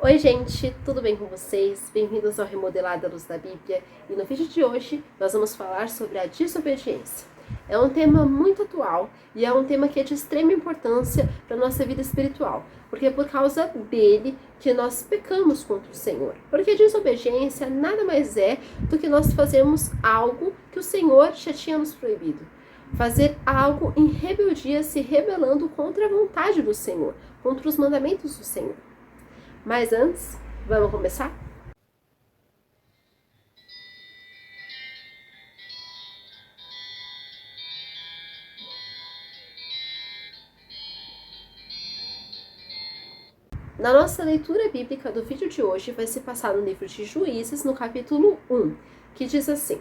Oi gente, tudo bem com vocês? Bem-vindos ao Remodelado à Luz da Bíblia e no vídeo de hoje nós vamos falar sobre a desobediência. É um tema muito atual e é um tema que é de extrema importância para a nossa vida espiritual, porque é por causa dele que nós pecamos contra o Senhor. Porque a desobediência nada mais é do que nós fazermos algo que o Senhor já tinha nos proibido. Fazer algo em rebeldia, se rebelando contra a vontade do Senhor, contra os mandamentos do Senhor. Mas antes, vamos começar? Na nossa leitura bíblica do vídeo de hoje vai se passar no livro de Juízes, no capítulo 1, que diz assim: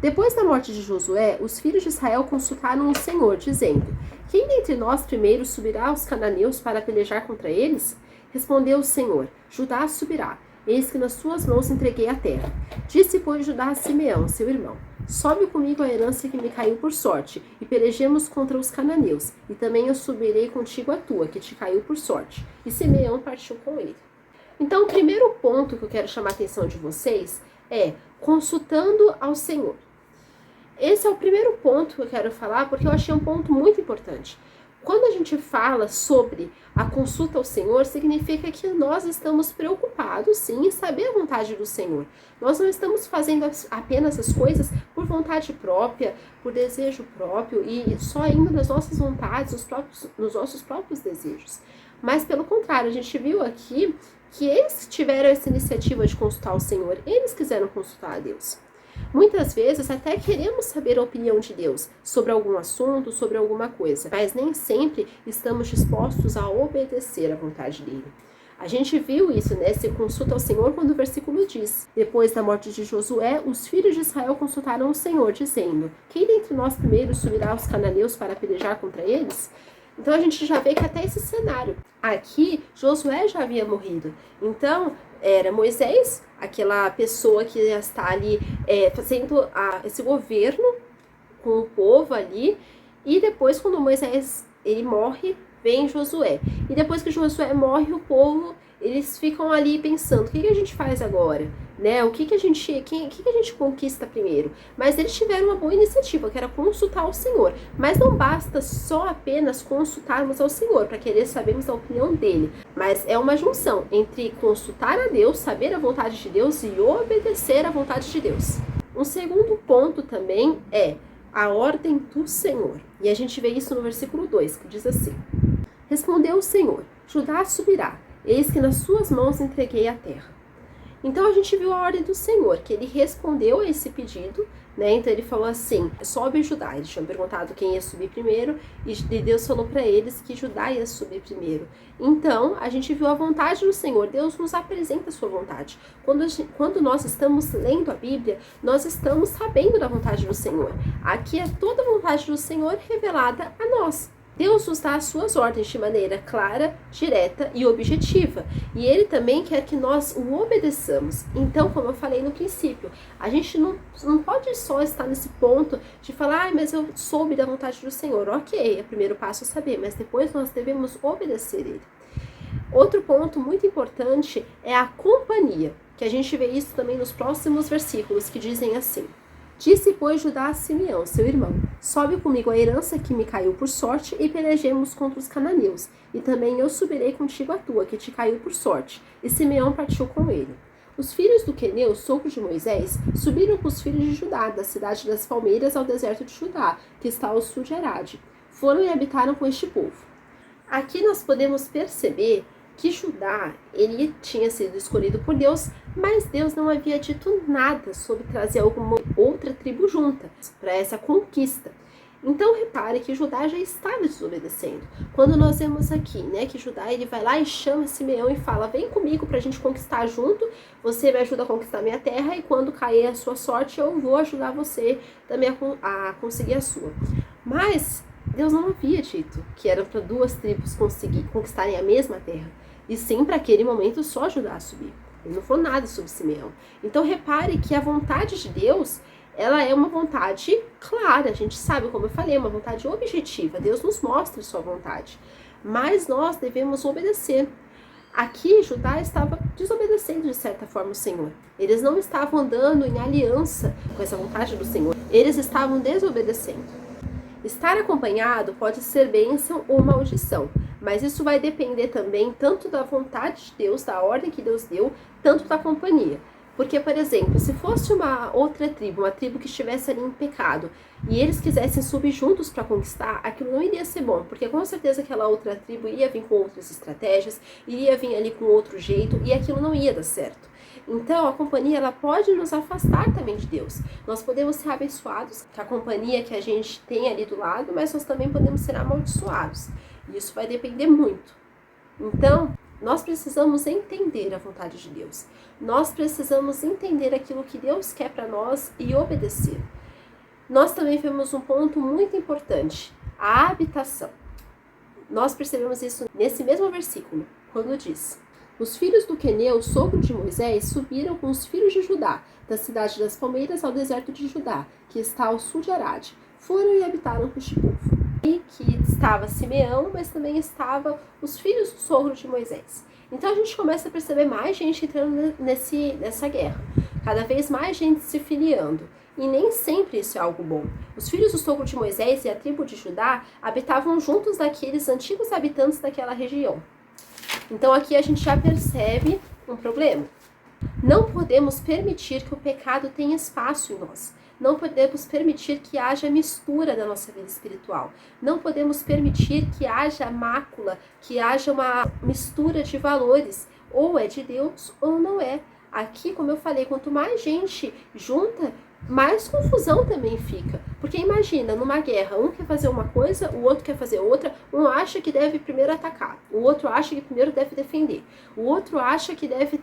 Depois da morte de Josué, os filhos de Israel consultaram o Senhor, dizendo: Quem dentre nós primeiro subirá aos cananeus para pelejar contra eles? Respondeu o Senhor: Judá subirá, eis que nas suas mãos entreguei a terra. Disse, pois, Judá a Simeão, seu irmão: Sobe comigo a herança que me caiu por sorte, e pelejemos contra os cananeus, e também eu subirei contigo a tua, que te caiu por sorte. E Simeão partiu com ele. Então, o primeiro ponto que eu quero chamar a atenção de vocês é consultando ao Senhor. Esse é o primeiro ponto que eu quero falar, porque eu achei um ponto muito importante. Quando a gente fala sobre a consulta ao Senhor, significa que nós estamos preocupados, sim, em saber a vontade do Senhor. Nós não estamos fazendo apenas as coisas por vontade própria, por desejo próprio e só indo nas nossas vontades, nos nossos próprios desejos. Mas, pelo contrário, a gente viu aqui que eles tiveram essa iniciativa de consultar o Senhor, eles quiseram consultar a Deus. Muitas vezes até queremos saber a opinião de Deus sobre algum assunto, sobre alguma coisa, mas nem sempre estamos dispostos a obedecer à vontade dele. A gente viu isso, né? Se consulta ao Senhor quando o versículo diz: Depois da morte de Josué, os filhos de Israel consultaram o Senhor, dizendo: Quem dentre nós primeiro subirá aos cananeus para pelejar contra eles? Então a gente já vê que até esse cenário. Aqui, Josué já havia morrido. Então, era Moisés, aquela pessoa que já está ali fazendo esse governo com o povo ali. E depois, quando Moisés ele morre, vem Josué. E depois que Josué morre, o povo, eles ficam ali pensando: o que a gente faz agora? Né? O que a gente conquista primeiro? Mas eles tiveram uma boa iniciativa, que era consultar o Senhor. Mas não basta só apenas consultarmos ao Senhor para querer sabermos a opinião dele. Mas é uma junção entre consultar a Deus, saber a vontade de Deus e obedecer à vontade de Deus. Um segundo ponto também é a ordem do Senhor. E a gente vê isso no versículo 2, que diz assim: Respondeu o Senhor: Judá subirá, eis que nas suas mãos entreguei a terra. Então a gente viu a ordem do Senhor, que ele respondeu a esse pedido, né? Então ele falou assim: sobe Judá. Eles tinham perguntado quem ia subir primeiro e Deus falou para eles que Judá ia subir primeiro. Então a gente viu a vontade do Senhor. Deus nos apresenta a sua vontade. Quando nós estamos lendo a Bíblia, nós estamos sabendo da vontade do Senhor. Aqui é toda a vontade do Senhor revelada a nós. Deus nos dá as suas ordens de maneira clara, direta e objetiva. E Ele também quer que nós o obedeçamos. Então, como eu falei no princípio, a gente não pode só estar nesse ponto de falar: mas eu soube da vontade do Senhor. Ok, é o primeiro passo a saber, mas depois nós devemos obedecer Ele. Outro ponto muito importante é a companhia, que a gente vê isso também nos próximos versículos, que dizem assim: Disse, pois, Judá a Simeão, seu irmão: Sobe comigo a herança que me caiu por sorte e pelejemos contra os cananeus, e também eu subirei contigo a tua, que te caiu por sorte. E Simeão partiu com ele. Os filhos do Queneu, sogro de Moisés, subiram com os filhos de Judá, da cidade das palmeiras ao deserto de Judá, que está ao sul de Arade. Foram e habitaram com este povo. Aqui nós podemos perceber que Judá, ele tinha sido escolhido por Deus, mas Deus não havia dito nada sobre trazer alguma outra tribo junta para essa conquista. Então repare que Judá já estava desobedecendo. Quando nós vemos aqui, né, que Judá ele vai lá e chama Simeão e fala: vem comigo para a gente conquistar junto, você me ajuda a conquistar minha terra e quando cair a sua sorte eu vou ajudar você também a conseguir a sua. Mas Deus não havia dito que era para duas tribos conquistarem a mesma terra. E sim, para aquele momento, só Judá a subir. Ele não falou nada sobre Simeão. Então, repare que a vontade de Deus, ela é uma vontade clara. A gente sabe, como eu falei, é uma vontade objetiva. Deus nos mostra a sua vontade. Mas nós devemos obedecer. Aqui, Judá estava desobedecendo de certa forma o Senhor. Eles não estavam andando em aliança com essa vontade do Senhor. Eles estavam desobedecendo. Estar acompanhado pode ser bênção ou maldição, mas isso vai depender também tanto da vontade de Deus, da ordem que Deus deu, tanto da companhia. Porque, por exemplo, se fosse uma outra tribo, uma tribo que estivesse ali em pecado, e eles quisessem subir juntos para conquistar, aquilo não iria ser bom, porque com certeza aquela outra tribo iria vir com outras estratégias, iria vir ali com outro jeito, e aquilo não ia dar certo. Então, a companhia, ela pode nos afastar também de Deus. Nós podemos ser abençoados com a companhia que a gente tem ali do lado, mas nós também podemos ser amaldiçoados. E isso vai depender muito. Então, nós precisamos entender a vontade de Deus. Nós precisamos entender aquilo que Deus quer para nós e obedecer. Nós também vemos um ponto muito importante, a habitação. Nós percebemos isso nesse mesmo versículo, quando diz: os filhos do Queneu, sogro de Moisés, subiram com os filhos de Judá, da cidade das palmeiras ao deserto de Judá, que está ao sul de Arade. Foram e habitaram com este povo. E que estava Simeão, mas também estava os filhos do sogro de Moisés. Então a gente começa a perceber mais gente entrando nessa guerra. Cada vez mais gente se filiando. E nem sempre isso é algo bom. Os filhos do sogro de Moisés e a tribo de Judá habitavam juntos daqueles antigos habitantes daquela região. Então aqui a gente já percebe um problema. Não podemos permitir que o pecado tenha espaço em nós. Não podemos permitir que haja mistura na nossa vida espiritual. Não podemos permitir que haja mácula, que haja uma mistura de valores. Ou é de Deus ou não é. Aqui, como eu falei, quanto mais gente junta, mais confusão também fica. Porque imagina, numa guerra, um quer fazer uma coisa, o outro quer fazer outra, um acha que deve primeiro atacar, o outro acha que primeiro deve defender, o outro acha que deve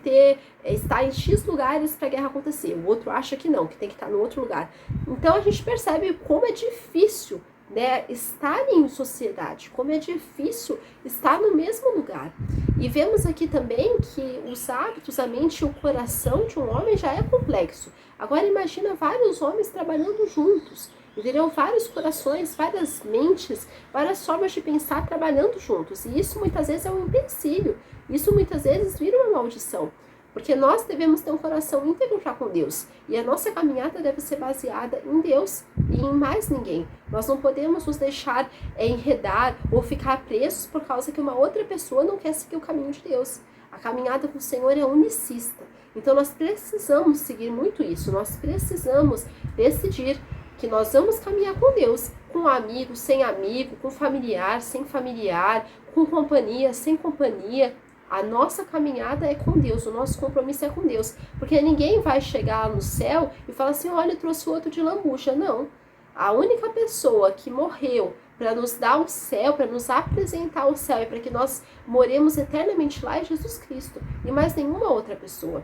estar em X lugares para a guerra acontecer, o outro acha que não, que tem que estar no outro lugar. Então a gente percebe como é difícil, né, estar em sociedade, como é difícil estar no mesmo lugar. E vemos aqui também que os hábitos, a mente e o coração de um homem já é complexo. Agora imagina vários homens trabalhando juntos, entendeu? Vários corações, várias mentes, várias formas de pensar trabalhando juntos. E isso muitas vezes é um empecilho, isso muitas vezes vira uma maldição. Porque nós devemos ter um coração íntegro para com Deus. E a nossa caminhada deve ser baseada em Deus e em mais ninguém. Nós não podemos nos deixar enredar ou ficar presos por causa que uma outra pessoa não quer seguir o caminho de Deus. A caminhada com o Senhor é unicista. Então nós precisamos seguir muito isso. Nós precisamos decidir que nós vamos caminhar com Deus. Com amigo, sem amigo, com familiar, sem familiar, com companhia, sem companhia. A nossa caminhada é com Deus, o nosso compromisso é com Deus. Porque ninguém vai chegar no céu e falar assim, olha, eu trouxe outro de lambuja. Não. A única pessoa que morreu para nos dar o céu, para nos apresentar o céu e para que nós moremos eternamente lá é Jesus Cristo. E mais nenhuma outra pessoa.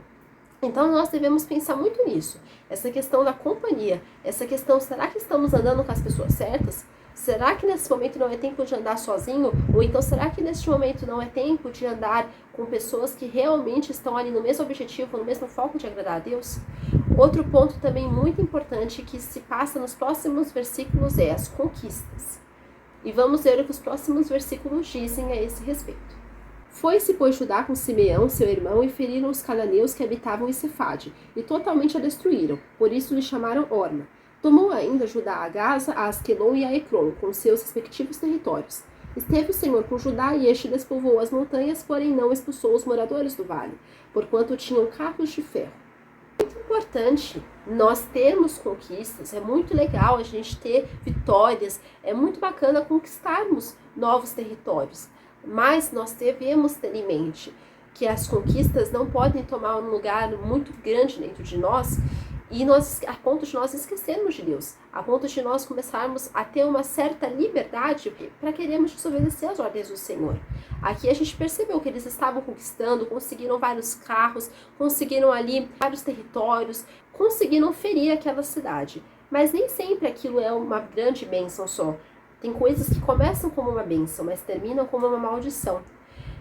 Então nós devemos pensar muito nisso. Essa questão da companhia. Essa questão, será que estamos andando com as pessoas certas? Será que nesse momento não é tempo de andar sozinho? Ou então será que neste momento não é tempo de andar com pessoas que realmente estão ali no mesmo objetivo, no mesmo foco de agradar a Deus? Outro ponto também muito importante que se passa nos próximos versículos é as conquistas. E vamos ver o que os próximos versículos dizem a esse respeito. Foi-se, pois, Judá com Simeão, seu irmão, e feriram os cananeus que habitavam em Cefade, e totalmente a destruíram, por isso lhe chamaram Orma. Tomou ainda Judá a Gaza, a Asquelon e a Ecrom, com seus respectivos territórios. Esteve o Senhor com Judá, e este despovoou as montanhas, porém não expulsou os moradores do vale, porquanto tinham carros de ferro. É muito importante nós termos conquistas, é muito legal a gente ter vitórias, é muito bacana conquistarmos novos territórios, mas nós devemos ter em mente que as conquistas não podem tomar um lugar muito grande dentro de nós, e a ponto de nós esquecermos de Deus, a ponto de nós começarmos a ter uma certa liberdade para querermos desobedecer às ordens do Senhor. Aqui a gente percebeu que eles estavam conquistando, conseguiram vários carros, conseguiram ali vários territórios, conseguiram ferir aquela cidade. Mas nem sempre aquilo é uma grande bênção só. Tem coisas que começam como uma bênção, mas terminam como uma maldição.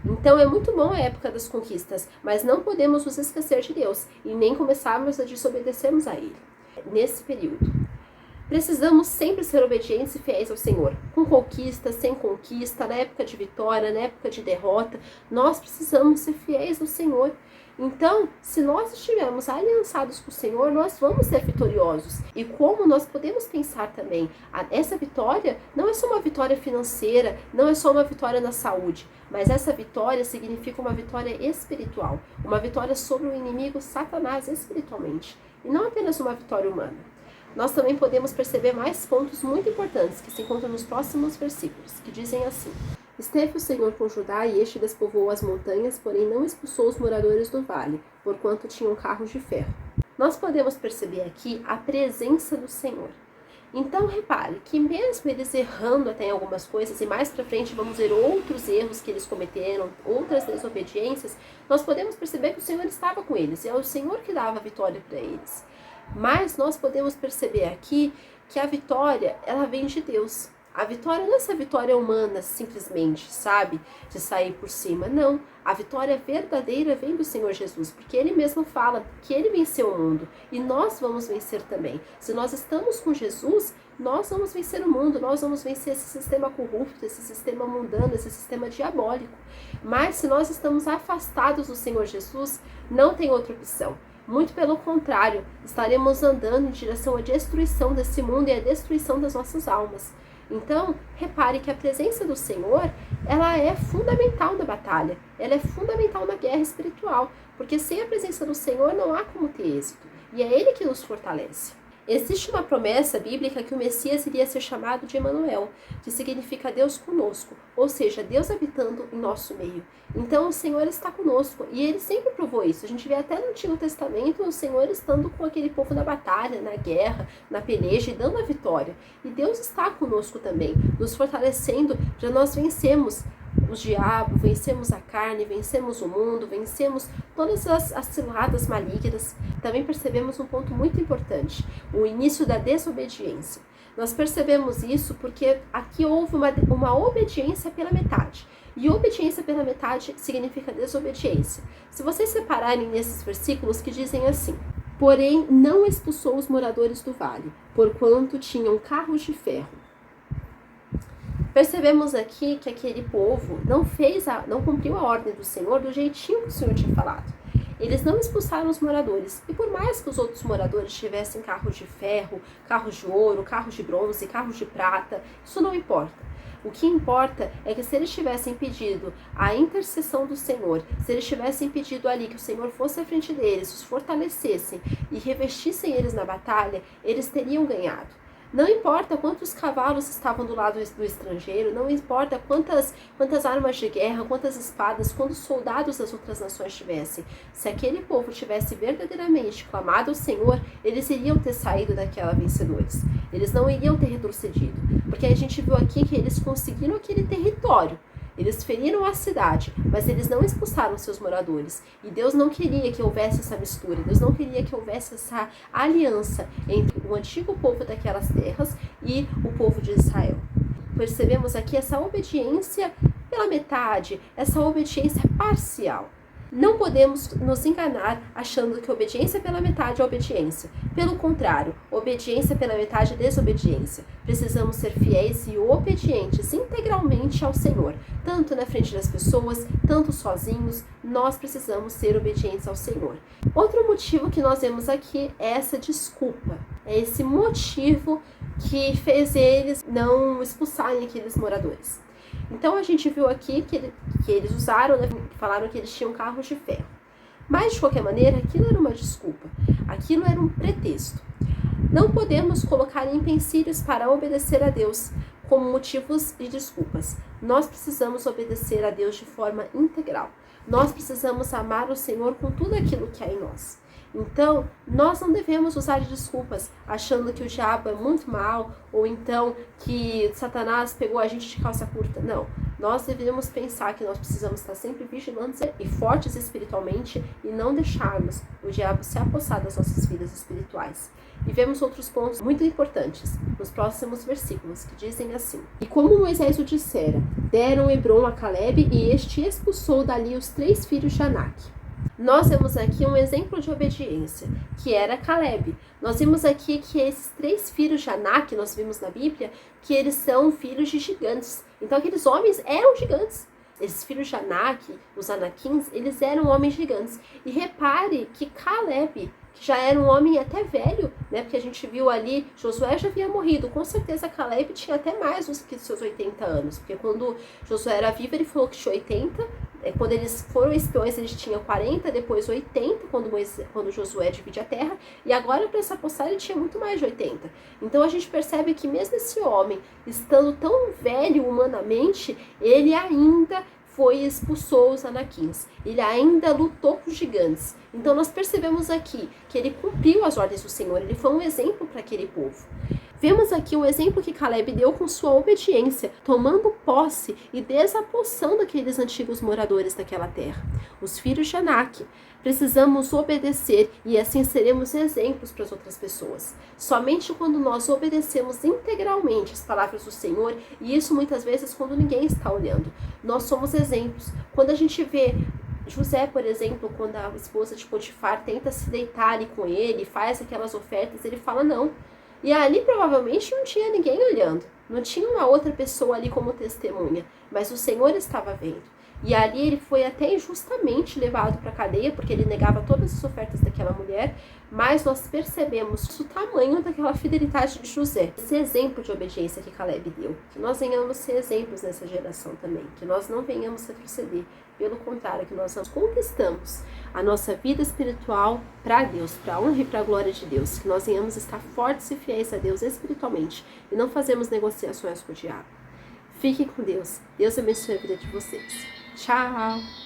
Então é muito bom a época das conquistas, mas não podemos nos esquecer de Deus e nem começarmos a desobedecermos a Ele nesse período. Precisamos sempre ser obedientes e fiéis ao Senhor, com conquista, sem conquista, na época de vitória, na época de derrota, nós precisamos ser fiéis ao Senhor. Então, se nós estivermos aliançados com o Senhor, nós vamos ser vitoriosos. E como nós podemos pensar também, essa vitória não é só uma vitória financeira, não é só uma vitória na saúde, mas essa vitória significa uma vitória espiritual, uma vitória sobre o inimigo Satanás espiritualmente, e não apenas uma vitória humana. Nós também podemos perceber mais pontos muito importantes que se encontram nos próximos versículos, que dizem assim: Esteve o Senhor com Judá, e este despovoou as montanhas, porém não expulsou os moradores do vale, porquanto tinham carros de ferro. Nós podemos perceber aqui a presença do Senhor. Então repare que mesmo eles errando até em algumas coisas, e mais pra frente vamos ver outros erros que eles cometeram, outras desobediências, nós podemos perceber que o Senhor estava com eles, e é o Senhor que dava a vitória para eles. Mas nós podemos perceber aqui que a vitória, ela vem de Deus. A vitória não é essa vitória humana, simplesmente, sabe? De sair por cima. Não. A vitória verdadeira vem do Senhor Jesus, porque Ele mesmo fala que Ele venceu o mundo. E nós vamos vencer também. Se nós estamos com Jesus, nós vamos vencer o mundo, nós vamos vencer esse sistema corrupto, esse sistema mundano, esse sistema diabólico. Mas se nós estamos afastados do Senhor Jesus, não tem outra opção. Muito pelo contrário, estaremos andando em direção à destruição desse mundo e à destruição das nossas almas. Então, repare que a presença do Senhor, ela é fundamental na batalha, ela é fundamental na guerra espiritual, porque sem a presença do Senhor não há como ter êxito, e é Ele que nos fortalece. Existe uma promessa bíblica que o Messias iria ser chamado de Emanuel, que significa Deus conosco, ou seja, Deus habitando em nosso meio. Então o Senhor está conosco, e Ele sempre provou isso. A gente vê até no Antigo Testamento o Senhor estando com aquele povo na batalha, na guerra, na peleja e dando a vitória. E Deus está conosco também, nos fortalecendo para nós vencermos o diabo, vencemos a carne, vencemos o mundo, vencemos todas as ciladas malignas. Também percebemos um ponto muito importante, o início da desobediência. Nós percebemos isso porque aqui houve uma obediência pela metade. E obediência pela metade significa desobediência. Se vocês separarem nesses versículos que dizem assim: Porém não expulsou os moradores do vale, porquanto tinham carros de ferro. Percebemos aqui que aquele povo não cumpriu a ordem do Senhor do jeitinho que o Senhor tinha falado. Eles não expulsaram os moradores. E por mais que os outros moradores tivessem carros de ferro, carros de ouro, carros de bronze, carros de prata, isso não importa. O que importa é que se eles tivessem pedido a intercessão do Senhor, se eles tivessem pedido ali que o Senhor fosse à frente deles, os fortalecessem e revestissem eles na batalha, eles teriam ganhado. Não importa quantos cavalos estavam do lado do estrangeiro, não importa quantas armas de guerra, quantas espadas, quantos soldados das outras nações tivessem. Se aquele povo tivesse verdadeiramente clamado ao Senhor, eles iriam ter saído daquela vencedores. Eles não iriam ter retrocedido. Porque a gente viu aqui que eles conseguiram aquele território. Eles feriram a cidade, mas eles não expulsaram seus moradores. E Deus não queria que houvesse essa mistura, Deus não queria que houvesse essa aliança entre o antigo povo daquelas terras e o povo de Israel. Percebemos aqui essa obediência pela metade, essa obediência parcial. Não podemos nos enganar achando que obediência pela metade é obediência. Pelo contrário, obediência pela metade é desobediência. Precisamos ser fiéis e obedientes integralmente ao Senhor. Tanto na frente das pessoas, tanto sozinhos, nós precisamos ser obedientes ao Senhor. Outro motivo que nós vemos aqui é essa desculpa. É esse motivo que fez eles não expulsarem aqueles moradores. Então a gente viu aqui que eles usaram, né, falaram que eles tinham carros de ferro. Mas de qualquer maneira, aquilo era uma desculpa, aquilo era um pretexto. Não podemos colocar empecilhos para obedecer a Deus como motivos de desculpas. Nós precisamos obedecer a Deus de forma integral. Nós precisamos amar o Senhor com tudo aquilo que há em nós. Então, nós não devemos usar de desculpas, achando que o diabo é muito mal, ou então que Satanás pegou a gente de calça curta. Não, nós deveríamos pensar que nós precisamos estar sempre vigilantes e fortes espiritualmente e não deixarmos o diabo se apossar das nossas vidas espirituais. E vemos outros pontos muito importantes nos próximos versículos, que dizem assim: E como Moisés o dissera, deram Hebron a Calebe, e este expulsou dali os 3 filhos de Anak. Nós vemos aqui um exemplo de obediência, que era Caleb. Nós vimos aqui que esses 3 filhos de Anak, nós vimos na Bíblia, que eles são filhos de gigantes. Então aqueles homens eram gigantes. Esses filhos de Anak, os Anakins, eles eram homens gigantes. E repare que Caleb, que já era um homem até velho, né? Porque a gente viu ali, Josué já havia morrido. Com certeza Caleb tinha até mais do que seus 80 anos. Porque quando Josué era vivo, ele falou que tinha 80. Quando eles foram espiões, eles tinham 40, depois 80, quando Josué divide a terra. E agora, para essa postagem, ele tinha muito mais de 80. Então a gente percebe que mesmo esse homem, estando tão velho humanamente, ele ainda expulsou os Anakins. Ele ainda lutou com os gigantes. Então nós percebemos aqui que ele cumpriu as ordens do Senhor. Ele foi um exemplo para aquele povo. Vemos aqui o exemplo que Caleb deu com sua obediência, tomando posse e desapossando aqueles antigos moradores daquela terra, os filhos de Anak. Precisamos obedecer e assim seremos exemplos para as outras pessoas. Somente quando nós obedecemos integralmente as palavras do Senhor, e isso muitas vezes quando ninguém está olhando, nós somos exemplos. Quando a gente vê José, por exemplo, quando a esposa de Potifar tenta se deitar ali com ele, faz aquelas ofertas, ele fala não. E ali provavelmente não tinha ninguém olhando, não tinha uma outra pessoa ali como testemunha, mas o Senhor estava vendo. E ali ele foi até injustamente levado para a cadeia, porque ele negava todas as ofertas daquela mulher, mas nós percebemos o tamanho daquela fidelidade de José. Esse exemplo de obediência que Caleb deu, que nós venhamos ser exemplos nessa geração também, que nós não venhamos retroceder, pelo contrário, que nós conquistamos a nossa vida espiritual para Deus, para a honra e para a glória de Deus, que nós venhamos estar fortes e fiéis a Deus espiritualmente e não fazemos negociações com o diabo. Fiquem com Deus. Deus abençoe a vida de vocês. Tchau!